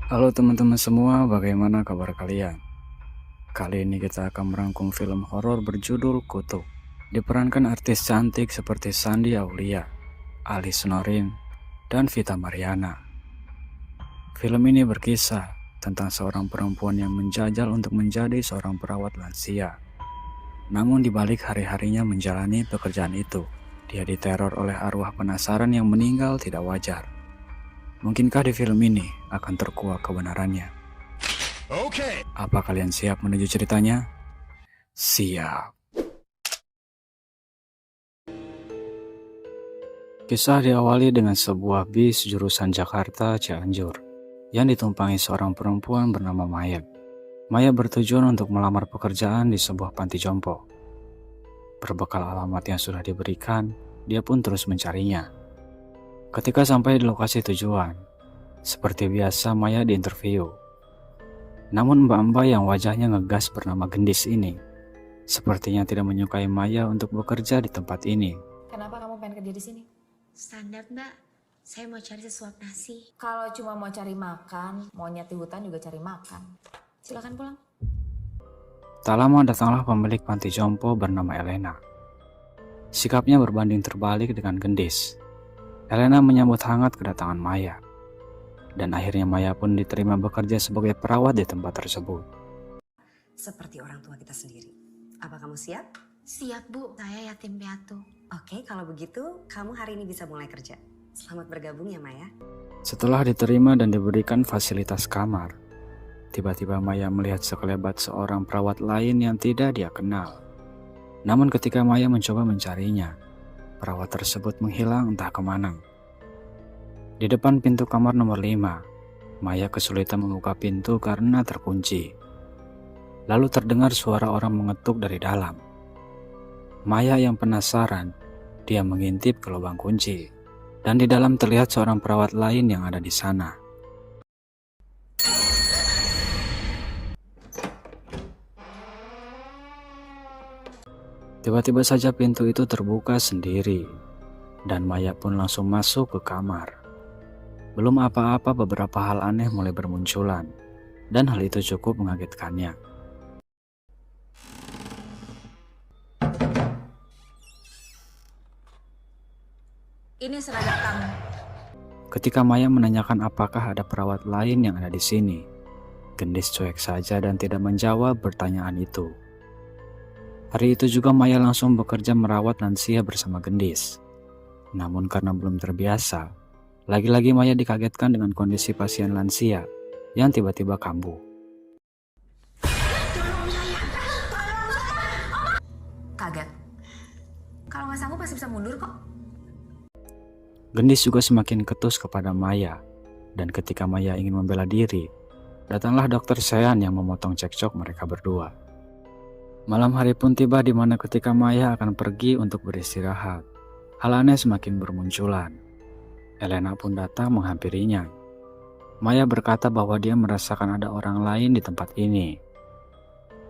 Halo teman-teman semua, bagaimana kabar kalian? Kali ini kita akan merangkum film horor berjudul Kutuk. Diperankan artis cantik seperti Shandy Aulia, Alice Norin, dan Vita Mariana. Film ini berkisah tentang seorang perempuan yang menjajal untuk menjadi seorang perawat lansia. Namun di balik hari-harinya menjalani pekerjaan itu, dia diteror oleh arwah penasaran yang meninggal tidak wajar. Mungkinkah di film ini akan terkuak kebenarannya? Oke. Apa kalian siap menuju ceritanya? Siap. Kisah diawali dengan sebuah bis jurusan Jakarta Cianjur yang ditumpangi seorang perempuan bernama Maya. Maya bertujuan untuk melamar pekerjaan di sebuah panti jompo. Berbekal alamat yang sudah diberikan, dia pun terus mencarinya. Ketika sampai di lokasi tujuan, seperti biasa Maya diinterview. Namun mbak-mbak yang wajahnya ngegas bernama Gendis ini sepertinya tidak menyukai Maya untuk bekerja di tempat ini. Kenapa kamu pengen kerja di sini? Standar mbak, saya mau cari sesuap nasi. Kalau cuma mau cari makan, monyet di hutan juga cari makan. Silakan pulang. Tak lama datanglah pemilik panti jompo bernama Elena. Sikapnya berbanding terbalik dengan Gendis. Elena menyambut hangat kedatangan Maya. Dan akhirnya Maya pun diterima bekerja sebagai perawat di tempat tersebut. Seperti orang tua kita sendiri. Apa kamu siap? Siap bu, saya yatim piatu. Oke, kalau begitu kamu hari ini bisa mulai kerja. Selamat bergabung ya Maya. Setelah diterima dan diberikan fasilitas kamar, tiba-tiba Maya melihat sekelebat seorang perawat lain yang tidak dia kenal. Namun ketika Maya mencoba mencarinya, perawat tersebut menghilang entah kemana. Di depan pintu kamar nomor 5, Maya kesulitan membuka pintu karena terkunci. Lalu terdengar suara orang mengetuk dari dalam. Maya yang penasaran, dia mengintip ke lubang kunci. Dan di dalam terlihat seorang perawat lain yang ada di sana. Tiba-tiba saja pintu itu terbuka sendiri. Dan Maya pun langsung masuk ke kamar. Belum apa-apa beberapa hal aneh mulai bermunculan, dan hal itu cukup mengagetkannya. Ini seragam kamu. Ketika Maya menanyakan apakah ada perawat lain yang ada di sini, Gendis cuek saja dan tidak menjawab pertanyaan itu. Hari itu juga Maya langsung bekerja merawat lansia bersama Gendis. Namun karena belum terbiasa, lagi-lagi Maya dikagetkan dengan kondisi pasien lansia yang tiba-tiba kambuh. Kaget. Kalau nggak sanggup pasti bisa mundur kok. Gendis juga semakin ketus kepada Maya, dan ketika Maya ingin membela diri, datanglah dokter Sean yang memotong cekcok mereka berdua. Malam hari pun tiba di mana ketika Maya akan pergi untuk beristirahat, hal aneh semakin bermunculan. Elena pun datang menghampirinya. Maya berkata bahwa dia merasakan ada orang lain di tempat ini.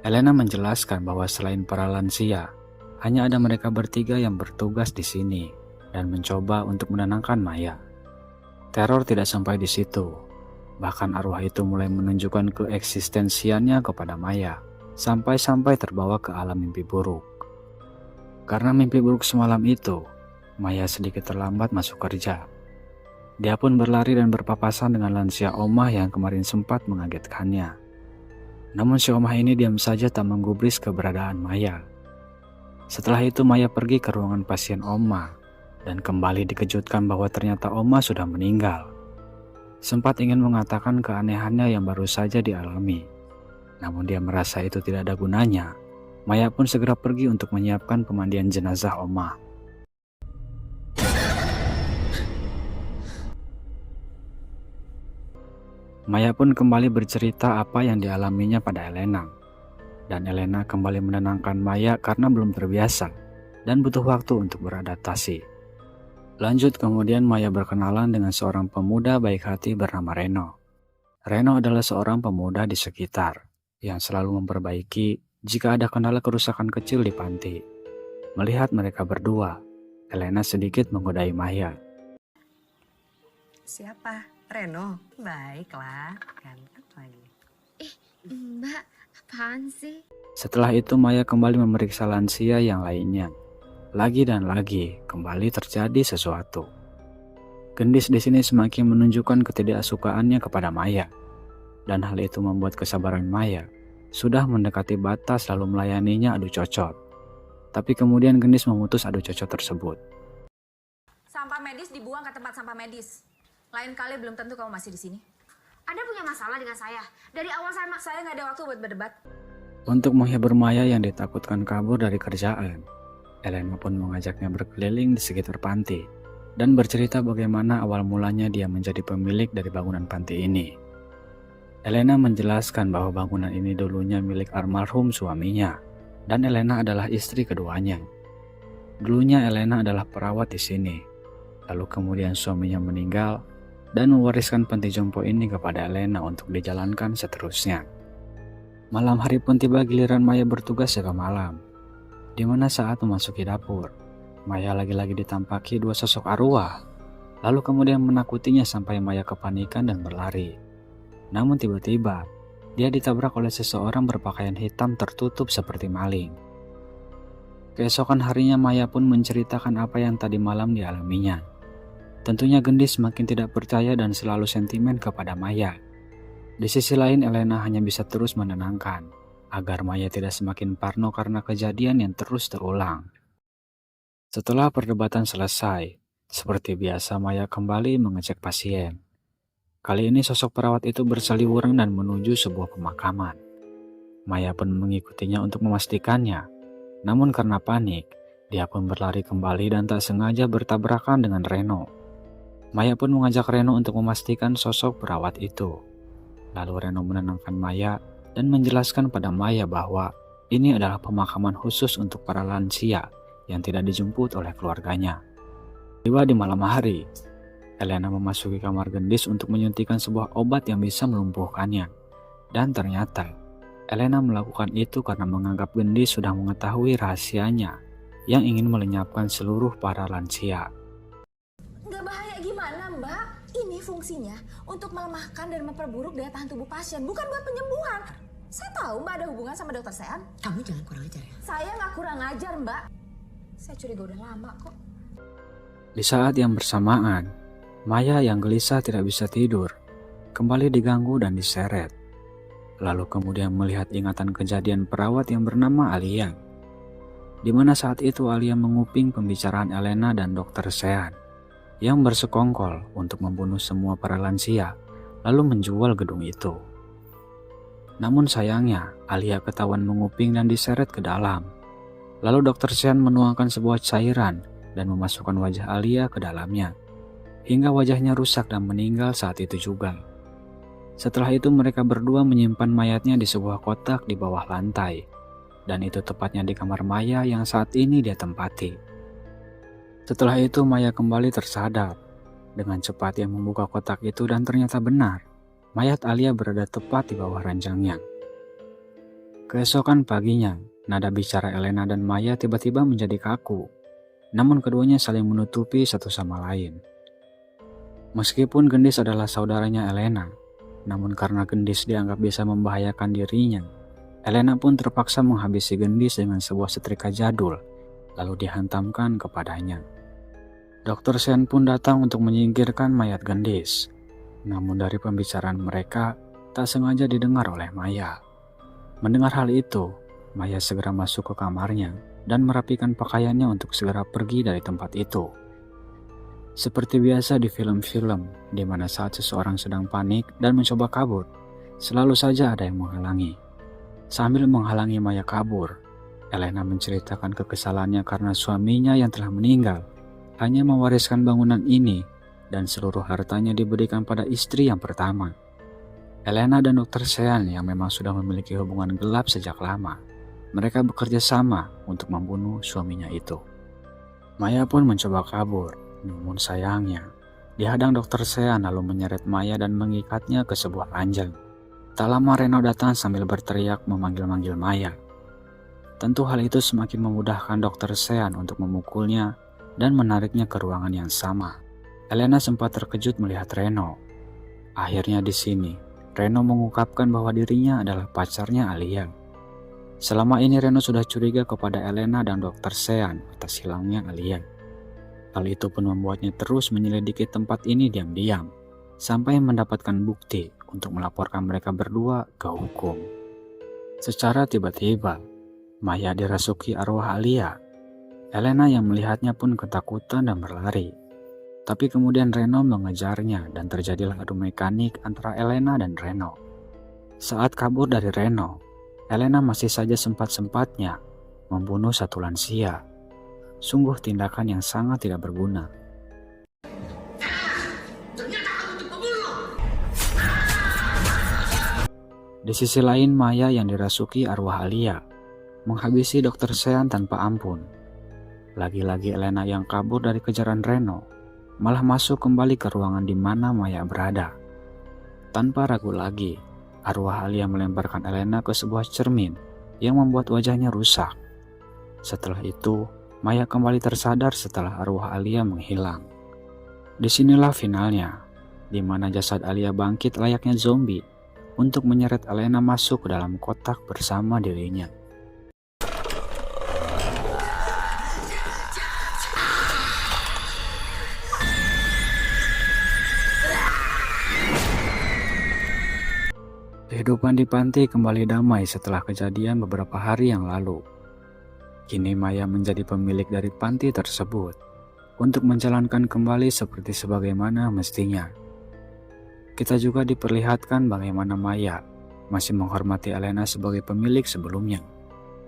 Elena menjelaskan bahwa selain para lansia, hanya ada mereka bertiga yang bertugas di sini dan mencoba untuk menenangkan Maya. Teror tidak sampai di situ. Bahkan arwah itu mulai menunjukkan keeksistensiannya kepada Maya, sampai-sampai terbawa ke alam mimpi buruk. Karena mimpi buruk semalam itu, Maya sedikit terlambat masuk kerja. Dia pun berlari dan berpapasan dengan lansia omah yang kemarin sempat mengagetkannya. Namun si omah ini diam saja tak menggubris keberadaan Maya. Setelah itu Maya pergi ke ruangan pasien omah dan kembali dikejutkan bahwa ternyata omah sudah meninggal. Sempat ingin mengatakan keanehannya yang baru saja dialami. Namun dia merasa itu tidak ada gunanya. Maya pun segera pergi untuk menyiapkan pemandian jenazah omah. Maya pun kembali bercerita apa yang dialaminya pada Elena. Dan Elena kembali menenangkan Maya karena belum terbiasa dan butuh waktu untuk beradaptasi. Lanjut kemudian Maya berkenalan dengan seorang pemuda baik hati bernama Reno. Reno adalah seorang pemuda di sekitar yang selalu memperbaiki jika ada kendala kerusakan kecil di panti. Melihat mereka berdua, Elena sedikit menggodai Maya. Siapa? Reno? Baiklah, ganteng lagi. Mbak, apaan sih? Setelah itu Maya kembali memeriksa lansia yang lainnya. Lagi dan lagi kembali terjadi sesuatu. Gendis di sini semakin menunjukkan ketidaksukaannya kepada Maya. Dan hal itu membuat kesabaran Maya sudah mendekati batas lalu melayaninya adu cocok. Tapi kemudian Gendis memutus adu cocok tersebut. Sampah medis dibuang ke tempat sampah medis. Lain kali belum tentu kamu masih di sini. Anda punya masalah dengan saya. Dari awal Saya nggak ada waktu buat berdebat. Untuk menghibur Maya yang ditakutkan kabur dari kerjaan, Elena pun mengajaknya berkeliling di sekitar panti dan bercerita bagaimana awal mulanya dia menjadi pemilik dari bangunan panti ini. Elena menjelaskan bahwa bangunan ini dulunya milik almarhum suaminya dan Elena adalah istri keduanya. Dulunya Elena adalah perawat di sini, lalu kemudian suaminya meninggal dan mewariskan panti jompo ini kepada Elena untuk dijalankan seterusnya. Malam hari pun tiba giliran Maya bertugas jaga malam, di mana saat memasuki dapur, Maya lagi-lagi ditampaki dua sosok arwah, lalu kemudian menakutinya sampai Maya kepanikan dan berlari. Namun tiba-tiba, dia ditabrak oleh seseorang berpakaian hitam tertutup seperti maling. Keesokan harinya Maya pun menceritakan apa yang tadi malam dialaminya. Tentunya Gendis semakin tidak percaya dan selalu sentimen kepada Maya. Di sisi lain Elena hanya bisa terus menenangkan, agar Maya tidak semakin parno karena kejadian yang terus terulang. Setelah perdebatan selesai, seperti biasa Maya kembali mengecek pasien. Kali ini sosok perawat itu berseliweran dan menuju sebuah pemakaman. Maya pun mengikutinya untuk memastikannya. Namun karena panik, dia pun berlari kembali dan tak sengaja bertabrakan dengan Reno. Maya pun mengajak Reno untuk memastikan sosok perawat itu. Lalu Reno menenangkan Maya dan menjelaskan pada Maya bahwa ini adalah pemakaman khusus untuk para lansia yang tidak dijemput oleh keluarganya. Tiba di malam hari, Elena memasuki kamar Gendis untuk menyuntikkan sebuah obat yang bisa melumpuhkannya. Dan ternyata, Elena melakukan itu karena menganggap Gendis sudah mengetahui rahasianya yang ingin melenyapkan seluruh para lansia. Nggak bahaya gimana, Mbak? Ini fungsinya untuk melemahkan dan memperburuk daya tahan tubuh pasien, bukan buat penyembuhan. Saya tahu Mbak ada hubungan sama dokter Sean. Kamu jangan kurang ajar ya. Saya nggak kurang ajar, Mbak. Saya curiga udah lama kok. Di saat yang bersamaan, Maya yang gelisah tidak bisa tidur, kembali diganggu dan diseret. Lalu kemudian melihat ingatan kejadian perawat yang bernama Alia. Di mana saat itu Alia menguping pembicaraan Elena dan dokter Sean yang bersekongkol untuk membunuh semua para lansia, lalu menjual gedung itu. Namun sayangnya, Alia ketahuan menguping dan diseret ke dalam. Lalu dokter Sean menuangkan sebuah cairan dan memasukkan wajah Alia ke dalamnya, hingga wajahnya rusak dan meninggal saat itu juga. Setelah itu mereka berdua menyimpan mayatnya di sebuah kotak di bawah lantai, dan itu tepatnya di kamar Maya yang saat ini dia tempati. Setelah itu Maya kembali tersadar. Dengan cepat ia membuka kotak itu dan ternyata benar, mayat Alia berada tepat di bawah ranjangnya. Keesokan paginya, nada bicara Elena dan Maya tiba-tiba menjadi kaku. Namun keduanya saling menutupi satu sama lain. Meskipun Gendis adalah saudaranya Elena, namun karena Gendis dianggap bisa membahayakan dirinya, Elena pun terpaksa menghabisi Gendis dengan sebuah setrika jadul, lalu dihantamkan kepadanya. Dokter Sean pun datang untuk menyingkirkan mayat Gendis. Namun dari pembicaraan mereka, tak sengaja didengar oleh Maya. Mendengar hal itu, Maya segera masuk ke kamarnya dan merapikan pakaiannya untuk segera pergi dari tempat itu. Seperti biasa di film-film, di mana saat seseorang sedang panik dan mencoba kabur, selalu saja ada yang menghalangi. Sambil menghalangi Maya kabur, Elena menceritakan kekesalannya karena suaminya yang telah meninggal hanya mewariskan bangunan ini dan seluruh hartanya diberikan pada istri yang pertama. Elena dan dokter Sean yang memang sudah memiliki hubungan gelap sejak lama, mereka bekerja sama untuk membunuh suaminya itu. Maya pun mencoba kabur, namun sayangnya, dihadang dokter Sean lalu menyeret Maya dan mengikatnya ke sebuah ranjang. Tak lama Reno datang sambil berteriak memanggil-manggil Maya. Tentu hal itu semakin memudahkan dokter Sean untuk memukulnya dan menariknya ke ruangan yang sama. Elena sempat terkejut melihat Reno. Akhirnya di sini, Reno mengungkapkan bahwa dirinya adalah pacarnya Alia. Selama ini Reno sudah curiga kepada Elena dan Dr. Sean atas hilangnya Alia. Hal itu pun membuatnya terus menyelidiki tempat ini diam-diam, sampai mendapatkan bukti untuk melaporkan mereka berdua ke hukum. Secara tiba-tiba, Maya dirasuki arwah Alia. Elena yang melihatnya pun ketakutan dan berlari. Tapi kemudian Reno mengejarnya dan terjadilah adu mekanik antara Elena dan Reno. Saat kabur dari Reno, Elena masih saja sempat-sempatnya membunuh satu lansia. Sungguh tindakan yang sangat tidak berguna. Di sisi lain, Maya yang dirasuki arwah Alia menghabisi Dr. Sean tanpa ampun. Lagi-lagi Elena yang kabur dari kejaran Reno malah masuk kembali ke ruangan di mana Maya berada. Tanpa ragu lagi, arwah Alia melemparkan Elena ke sebuah cermin yang membuat wajahnya rusak. Setelah itu, Maya kembali tersadar setelah arwah Alia menghilang. Disinilah finalnya, di mana jasad Alia bangkit layaknya zombie untuk menyeret Elena masuk ke dalam kotak bersama dirinya. Kehidupan di panti kembali damai setelah kejadian beberapa hari yang lalu. Kini Maya menjadi pemilik dari panti tersebut untuk menjalankan kembali seperti sebagaimana mestinya. Kita juga diperlihatkan bagaimana Maya masih menghormati Elena sebagai pemilik sebelumnya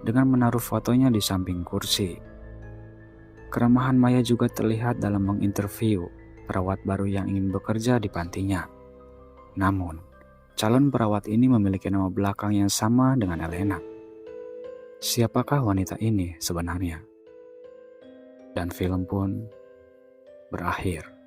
dengan menaruh fotonya di samping kursi. Keramahan Maya juga terlihat dalam menginterview perawat baru yang ingin bekerja di pantinya. Namun, calon perawat ini memiliki nama belakang yang sama dengan Elena. Siapakah wanita ini sebenarnya? Dan film pun berakhir.